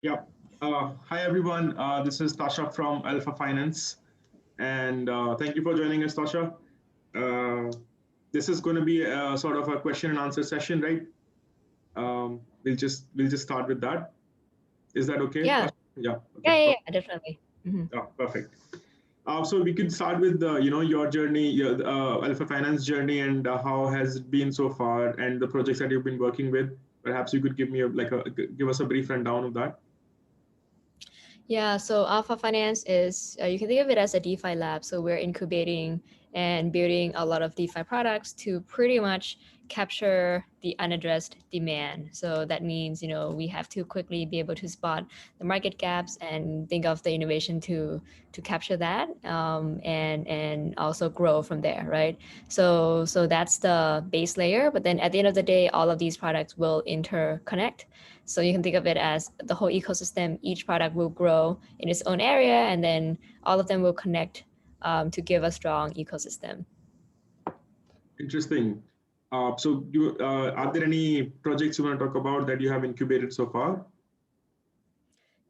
Yeah. Hi, everyone. This is Tasha from Alpha Finance. And thank you for joining us, Tasha. Uh, this is going to be a sort of a question and answer session, right? We'll just start with that. Is that okay, Yeah, Tasha? Yeah. yeah, Okay. yeah, Perfect. yeah, definitely. Hmm. Yeah, perfect. So we could start with your journey, your Alpha Finance journey, and how has it been so far, and the projects that you've been working with. Perhaps you could give me give us a brief rundown of that. Yeah, so Alpha Finance is, you can think of it as a DeFi lab. So we're incubating and building a lot of DeFi products to pretty much capture the unaddressed demand. So that means, we have to quickly be able to spot the market gaps and think of the innovation to capture that, and also grow from there, right? So that's the base layer. But then at the end of the day, all of these products will interconnect. So you can think of it as the whole ecosystem. Each product will grow in its own area, and then all of them will connect to give a strong ecosystem. Interesting. Are there any projects you want to talk about that you have incubated so far?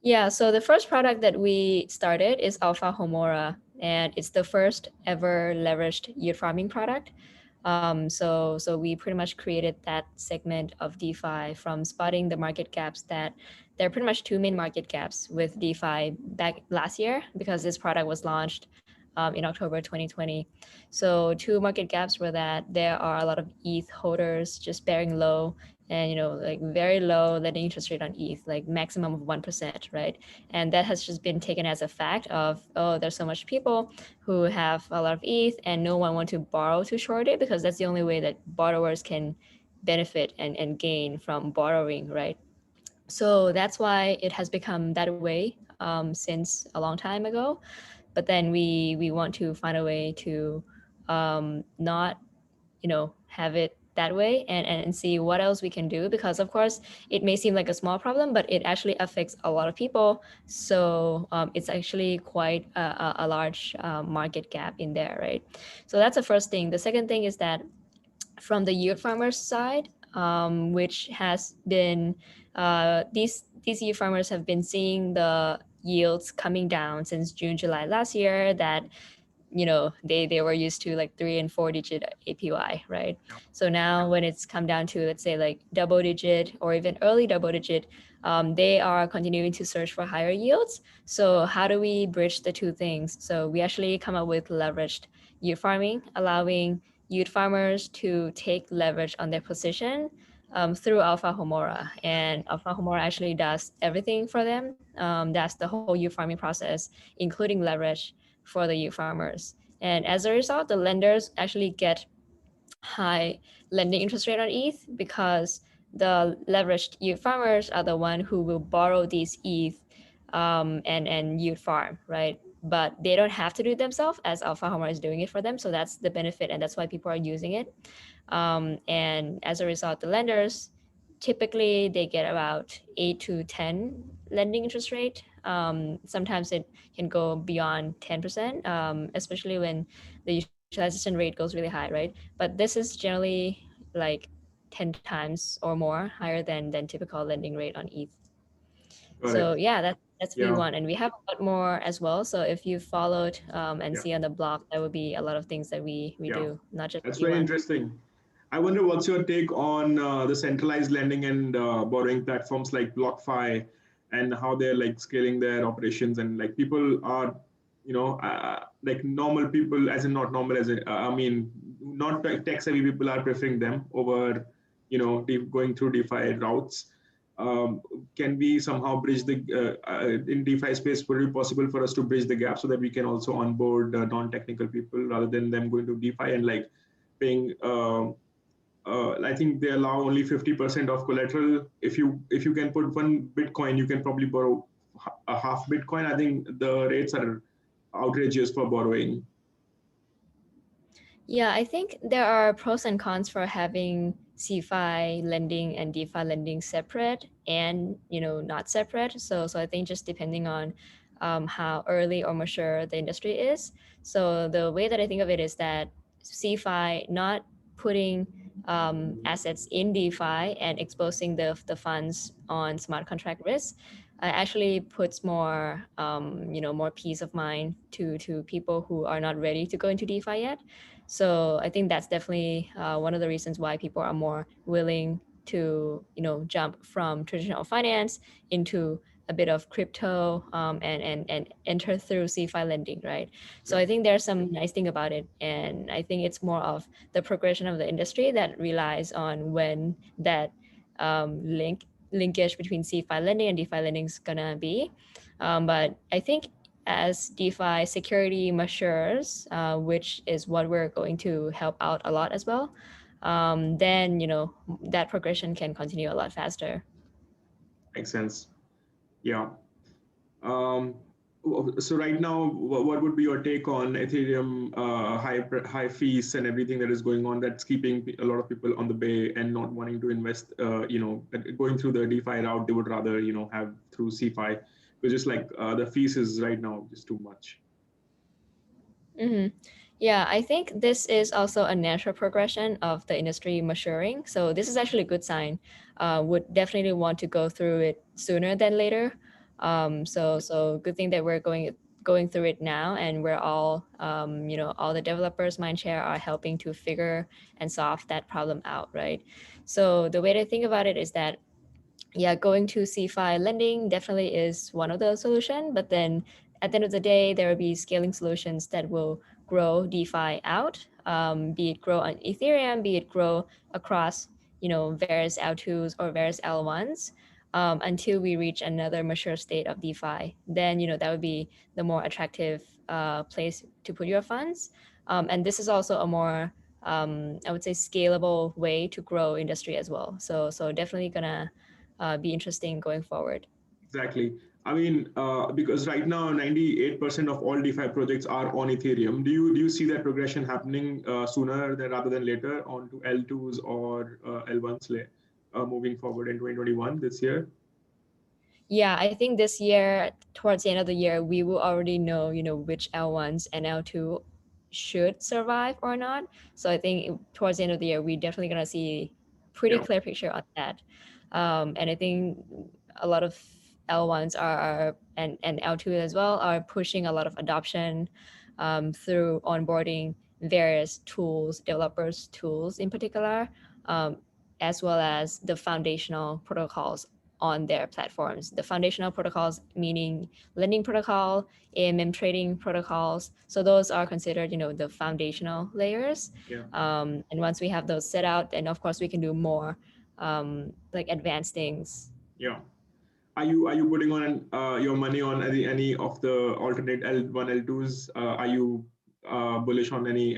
Yeah, so the first product that we started is Alpha Homora, and it's the first ever leveraged yield farming product. So we pretty much created that segment of DeFi from spotting the market gaps that there are pretty much two main market gaps with DeFi back last year because this product was launched in October 2020. So two market gaps were that there are a lot of ETH holders just bearing low and like very low lending interest rate on ETH, like maximum of 1%, right? And that has just been taken as a fact of, oh, there's so much people who have a lot of ETH and no one want to borrow to short it because that's the only way that borrowers can benefit and gain from borrowing, right? So that's why it has become that way since a long time ago. But then we want to find a way to not have it that way and see what else we can do, because of course it may seem like a small problem, but it actually affects a lot of people. So it's actually quite a large market gap in there, right? So that's the first thing. The second thing is that from the yield farmers side, which has been these yield farmers have been seeing the yields coming down since June, July last year, that they were used to like 3 and 4 digit APY, right? So now when it's come down to, let's say, like double digit or even early double digit, they are continuing to search for higher yields. So how do we bridge the two things? So we actually come up with leveraged yield farming, allowing yield farmers to take leverage on their position through Alpha Homora. And Alpha Homora actually does everything for them. That's the whole yield farming process, including leverage for the yield farmers. And as a result, the lenders actually get high lending interest rate on ETH because the leveraged yield farmers are the one who will borrow these ETH and yield farm, right? But they don't have to do it themselves, as Alpha Homer is doing it for them. So that's the benefit, and that's why people are using it. And as a result, the lenders typically they get about 8 to 10 lending interest rate. Sometimes it can go beyond 10%, especially when the utilization rate goes really high, right? But this is generally like 10 times or more higher than typical lending rate on ETH. Got So it. yeah, that's Yeah. V1, and we have a lot more as well. So if you followed and Yeah. see on the blog, there would be a lot of things that we Yeah. do, not just That's very V1. interesting. I wonder what's your take on the centralized lending and borrowing platforms like BlockFi, and how they're like scaling their operations, and like people are, like normal people, as in not normal, as in, I mean, not tech savvy people are preferring them over, going through DeFi routes. Um, can we somehow bridge the in DeFi space? Would it be possible for us to bridge the gap so that we can also onboard non-technical people rather than them going to DeFi and like paying? I think they allow only 50% of collateral. If you can put one Bitcoin, you can probably borrow a half Bitcoin. I think the rates are outrageous for borrowing. Yeah, I think there are pros and cons for having CFI lending and DeFi lending separate and not separate. So I think just depending on how early or mature the industry is. So the way that I think of it is that CFI not putting assets in DeFi and exposing the funds on smart contract risk. actually puts more, more peace of mind to people who are not ready to go into DeFi yet. So I think that's definitely one of the reasons why people are more willing to, jump from traditional finance into a bit of crypto, and enter through CeFi lending, right? So Yeah. I think there's some nice thing about it, and I think it's more of the progression of the industry that relies on when that linkage between CeFi lending and DeFi lending is gonna be. But I think as DeFi security matures, which is what we're going to help out a lot as well, then that progression can continue a lot faster. Makes sense. Yeah. Um, so right now, what would be your take on Ethereum high fees and everything that is going on that's keeping a lot of people on the bay and not wanting to invest? Going through the DeFi route, they would rather have through CeFi, because just like the fees is right now just too much. Mm-hmm. Yeah, I think this is also a natural progression of the industry maturing. So this is actually a good sign. Would definitely want to go through it sooner than later. So good thing that we're going through it now, and we're all, all the developers mindshare are helping to figure and solve that problem out, right? So the way to think about it is that, yeah, going to CeFi lending definitely is one of the solution, but then at the end of the day, there will be scaling solutions that will grow DeFi out, be it grow on Ethereum, be it grow across, various L2s or various L1s, until we reach another mature state of DeFi. Then, that would be the more attractive place to put your funds. And this is also a more, I would say, scalable way to grow industry as well. So definitely gonna be interesting going forward. Exactly. I mean, because right now 98% of all DeFi projects are on Ethereum. Do you see that progression happening sooner than rather than later onto L2s or L1s moving forward in 2021 this year? Yeah, I think this year, towards the end of the year, we will already know, which L1s and L2 should survive or not. So I think towards the end of the year, we're definitely gonna see pretty Yeah. clear picture on that. And I think a lot of L1s and L2 as well are pushing a lot of adoption through onboarding various tools, developers tools in particular, um, as well as the foundational protocols on their platforms. The foundational protocols, meaning lending protocol, AMM trading protocols. So those are considered, the foundational layers. Yeah. And once we have those set out, then of course we can do more like advanced things. Yeah. Are you putting on your money on any of the alternate L1 L2s? Are you bullish on any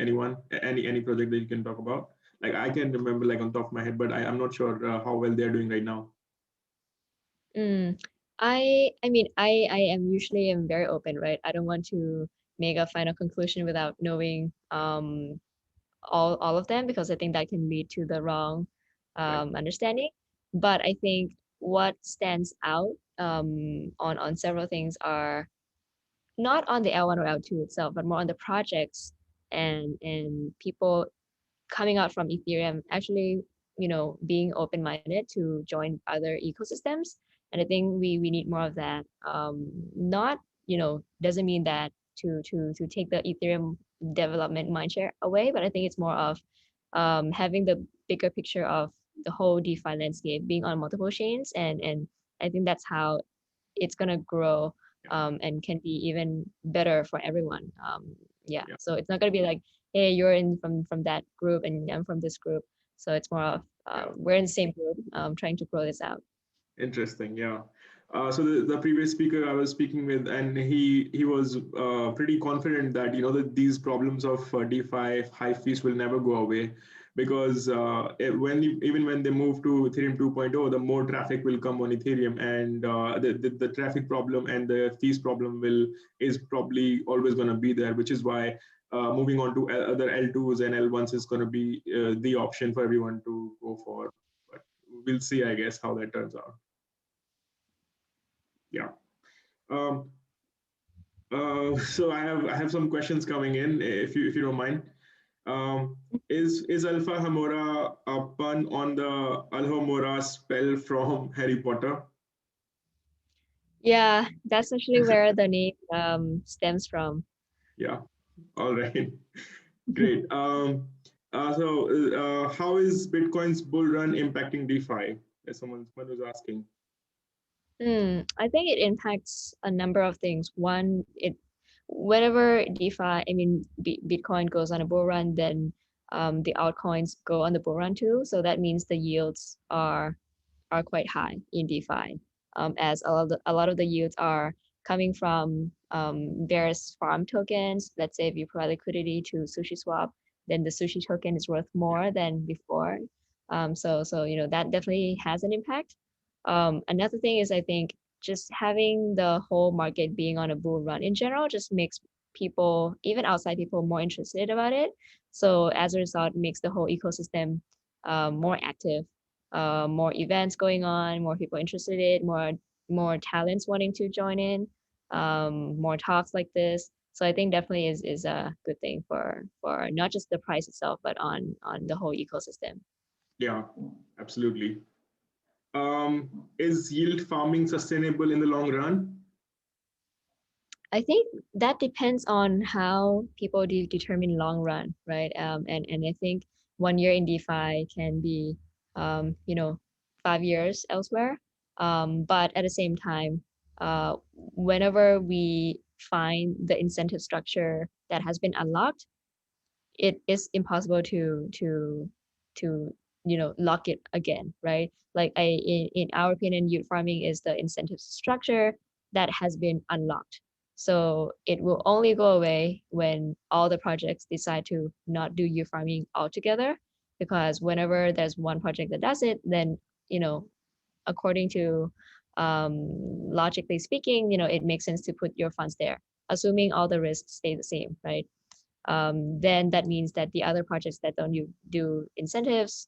project that you can talk about? Like I can remember like on top of my head, but I'm not sure how well they're doing right now. Mm. I mean, I am usually am very open, right? I don't want to make a final conclusion without knowing all of them, because I think that can lead to the wrong Right. understanding. But I think what stands out on several things are not on the L1 or L2 itself, but more on the projects and people coming out from Ethereum actually, being open-minded to join other ecosystems. And I think we need more of that. Not, doesn't mean that to take the Ethereum development mindshare away, but I think it's more of having the bigger picture of the whole DeFi landscape, being on multiple chains, and I think that's how it's gonna grow, Yeah. and can be even better for everyone. Yeah, Yeah. so it's not gonna be like, hey, you're in from that group and I'm from this group. So it's more of Yeah. we're in the same group, trying to grow this out. Interesting. Yeah. So the previous speaker I was speaking with, and he was pretty confident that that these problems of DeFi high fees will never go away, because even when they move to Ethereum 2.0, the more traffic will come on Ethereum, and the traffic problem and the fees problem is probably always going to be there, which is why moving on to other L2s and L1s is going to be the option for everyone to go for. But we'll see, I guess, how that turns out. Yeah. Um, so I have some questions coming in, if you don't mind. Is Alpha Hamora a pun on the Alhambra spell from Harry Potter? Yeah, that's actually where the name stems from. Yeah. All right. Great. How is Bitcoin's bull run impacting DeFi? As someone was asking. I think it impacts a number of things. One, it whenever DeFi, I mean Bitcoin goes on a bull run, then the altcoins go on the bull run too. So that means the yields are quite high in DeFi, as a lot of the yields are coming from various farm tokens. Let's say if you provide liquidity to SushiSwap, then the Sushi token is worth more than before. So you know that definitely has an impact. Another thing is I think just having the whole market being on a bull run in general just makes people, even outside people, more interested about it. So as a result, it makes the whole ecosystem more active, more events going on, more people interested in it, more talents wanting to join in, more talks like this. So I think definitely is a good thing for not just the price itself, but on the whole ecosystem. Yeah, absolutely. Is yield farming sustainable in the long run? I think that depends on how people determine long run, right? And I think 1 year in DeFi can be, you know, 5 years elsewhere. But at the same time, whenever we find the incentive structure that has been unlocked, it is impossible to lock it again, right? Like in our opinion, yield farming is the incentive structure that has been unlocked. So it will only go away when all the projects decide to not do yield farming altogether, because whenever there's one project that does it, then you know according to logically speaking, it makes sense to put your funds there, assuming all the risks stay the same, right? Then that means that the other projects that don't do incentives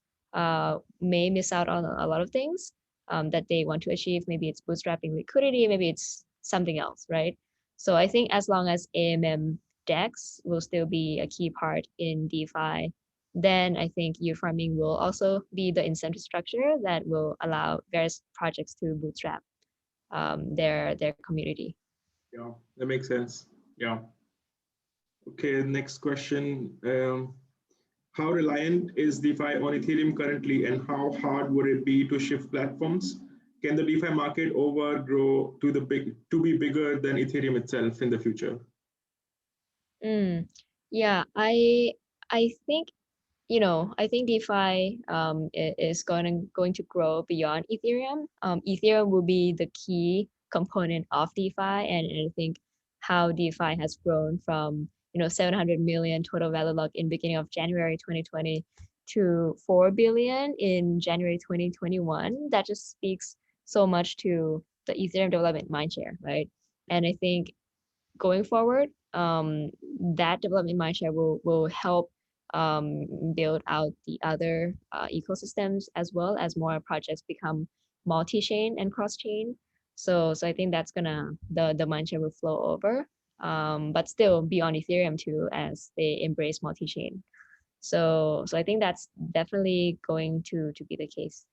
may miss out on a lot of things that they want to achieve. Maybe it's bootstrapping liquidity, maybe it's something else, right? So I think as long as AMM DEX will still be a key part in DeFi, then I think yield farming will also be the incentive structure that will allow various projects to bootstrap their community. Yeah, that makes sense. Yeah. Okay, next question. How reliant is DeFi on Ethereum currently, and how hard would it be to shift platforms? Can the DeFi market overgrow to be bigger than Ethereum itself in the future? Mm, yeah, I think I think DeFi is going to grow beyond Ethereum. Ethereum will be the key component of DeFi, and I think how DeFi has grown from 700 million total value lock in beginning of January 2020 to 4 billion in January 2021. That just speaks so much to the Ethereum development mindshare, right? And I think going forward, that development mindshare will help build out the other ecosystems as well as more projects become multi-chain and cross-chain. So I think that's gonna the mindshare will flow over, but still be on Ethereum too as they embrace multi-chain. So I think that's definitely going to be the case.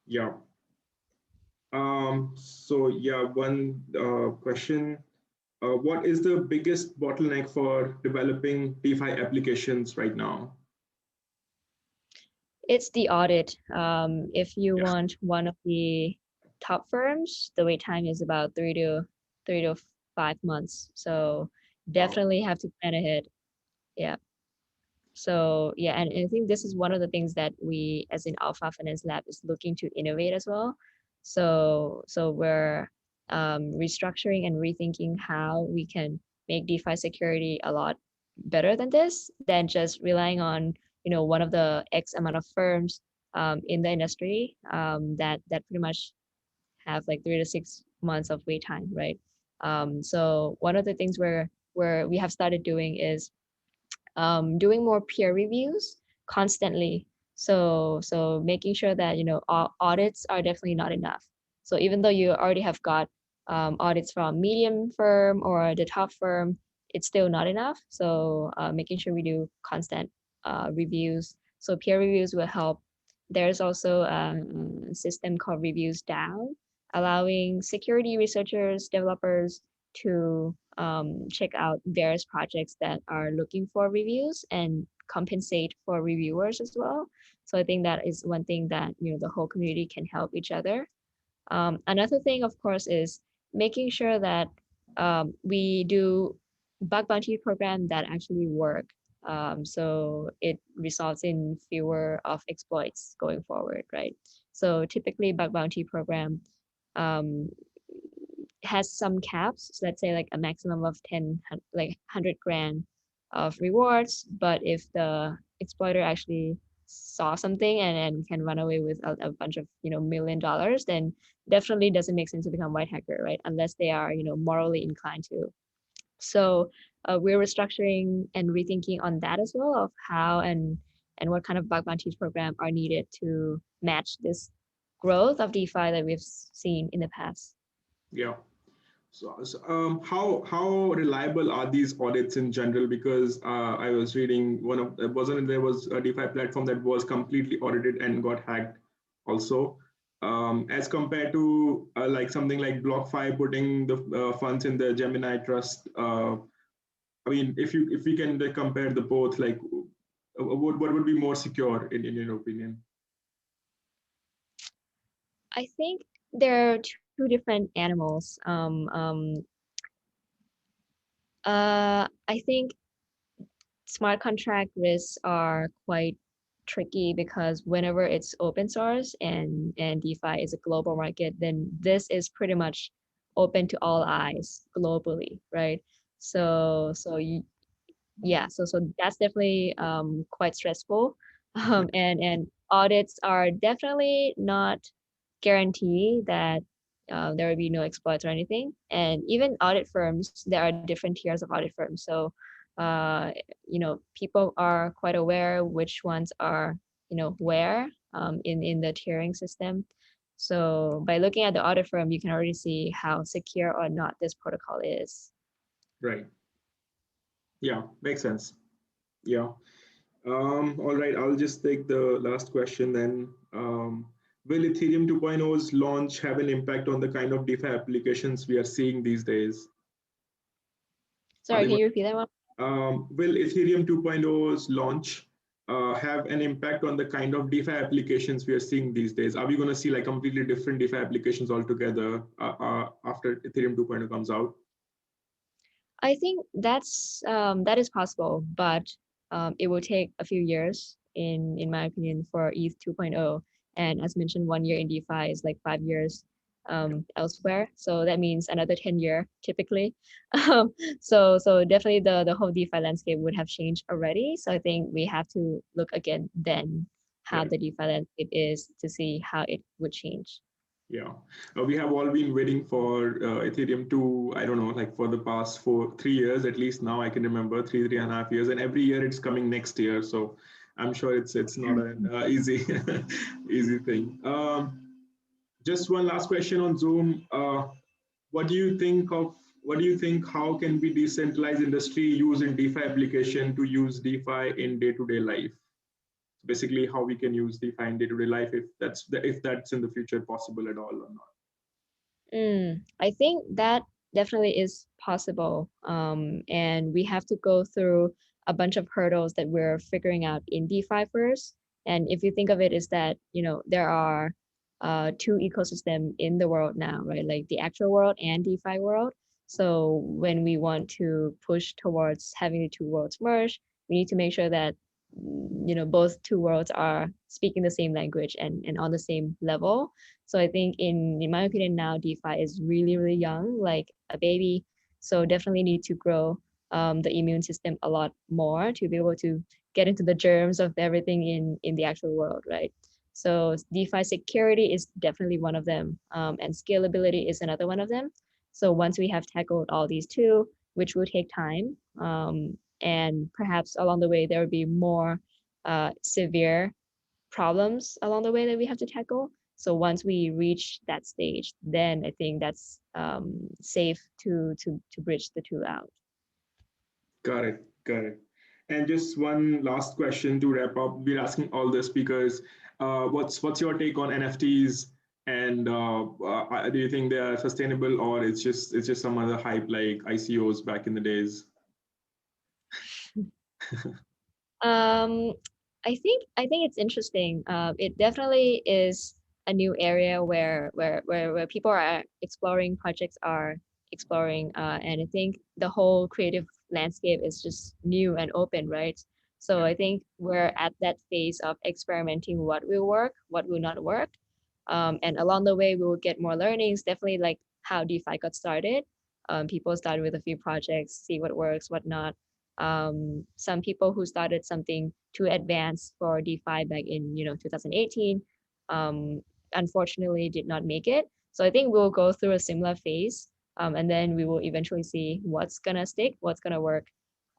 Yeah. One question. What is the biggest bottleneck for developing DeFi applications right now? It's the audit. If you Yeah. want one of the top firms, the wait time is about 3 to 5 months. So Wow. definitely have to plan ahead. Yeah. So yeah, and I think this is one of the things that we as in Alpha Finance Lab is looking to innovate as well. So we're restructuring and rethinking how we can make DeFi security a lot better than this, than just relying on one of the X amount of firms in the industry that pretty much have like 3 to 6 months of wait time, right? So one of the things where we have started doing is doing more peer reviews constantly. So making sure that audits are definitely not enough. So even though you already have got audits from medium firm or the top firm, it's still not enough. So making sure we do constant reviews. So peer reviews will help. There's also a system called Reviews DAO allowing security researchers, developers to check out various projects that are looking for reviews and compensate for reviewers as well. So I think that is one thing that the whole community can help each other. Another thing, of course, is making sure that we do bug bounty program that actually work. So it results in fewer of exploits going forward, right? So typically, bug bounty program um, has some caps. So let's say like a maximum of like 100 grand of rewards. But if the exploiter actually saw something and can run away with a bunch of $1 million, then definitely doesn't make sense to become white hacker, right? Unless they are morally inclined to. So we're restructuring and rethinking on that as well, of how and what kind of bug bounties program are needed to match this growth of DeFi that we've seen in the past. Yeah. So, how reliable are these audits in general? Because I was reading wasn't there was a DeFi platform that was completely audited and got hacked also, as compared to like something like BlockFi putting the funds in the Gemini Trust. I mean, if we can like, compare the both, like what would be more secure in your opinion? I think there are two different animals. I think smart contract risks are quite tricky because whenever it's open source and DeFi is a global market, then this is pretty much open to all eyes globally, right? So that's definitely quite stressful. And audits are definitely not guarantee that there will be no exploits or anything. And even audit firms, there are different tiers of audit firms. So, uh, people are quite aware which ones are, where in the tiering system. So by looking at the audit firm, you can already see how secure or not this protocol is. Right. Yeah, makes sense. Yeah. All right, I'll just take the last question then. Will Ethereum 2.0's launch have an impact on the kind of DeFi applications we are seeing these days? Are Sorry, they can going, you repeat that one? will Ethereum 2.0's launch have an impact on the kind of DeFi applications we are seeing these days? Are we going to see like completely different DeFi applications altogether after Ethereum 2.0 comes out? I think that is possible, but it will take a few years, in my opinion, for ETH 2.0. And as mentioned, 1 year in DeFi is like 5 years elsewhere. So that means another 10 year typically. So definitely the whole DeFi landscape would have changed already. So I think we have to look again then how Right. the DeFi landscape is to see how it would change. Yeah, we have all been waiting for Ethereum to, I don't know, like for the past 3 years at least. Now I can remember 3.5 years, and every year it's coming next year. So I'm sure it's not an easy easy thing. Just one last question on Zoom. What do you think of what do you think? How can we decentralized industry use in DeFi application to use DeFi in day-to-day life? Basically, how we can use DeFi in day-to-day life if that's in the future possible at all or not. I think that definitely is possible. And we have to go through a bunch of hurdles that we're figuring out in DeFi first. And if you think of it, is that, there are two ecosystem in the world now, right? Like the actual world and DeFi world. So when we want to push towards having the two worlds merge, we need to make sure that, both two worlds are speaking the same language and on the same level. So I think in my opinion now DeFi is really, really young, like a baby. So definitely need to grow the immune system a lot more to be able to get into the germs of everything in the actual world, right? So DeFi security is definitely one of them, and scalability is another one of them. So once we have tackled all these two, which will take time, and perhaps along the way there will be more severe problems along the way that we have to tackle. So once we reach that stage, then I think that's safe to bridge the two out. Got it. Got it. And just one last question to wrap up. We're asking all the speakers, what's your take on NFTs? And do you think they are sustainable, or it's just some other hype like ICOs back in the days? Um, I think it's interesting. It definitely is a new area where people are exploring, projects are exploring, and I think the whole creative landscape is just new and open, right? So Yeah, I think we're at that phase of experimenting what will work, what will not work, and along the way we will get more learnings. Definitely like how DeFi got started. People started with a few projects, see what works, what not. Some people who started something too advanced for DeFi back in 2018, um, unfortunately did not make it. So I think we'll go through a similar phase, and then we will eventually see what's gonna stick, what's gonna work,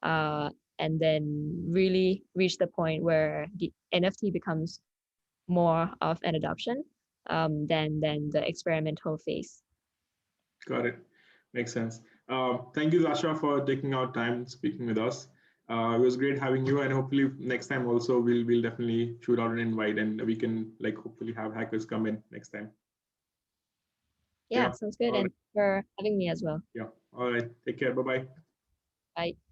uh, and then really reach the point where the NFT becomes more of an adoption, than the experimental phase. got it. Makes sense. Thank you, Zasha, for taking out time and speaking with us. It was great having you, and hopefully next time also we'll definitely shoot out an invite, and we can like hopefully have hackers come in next time. Yeah, Yeah. sounds good. All And right. for having me as well. Yeah. All right. Take care. Bye bye. Bye.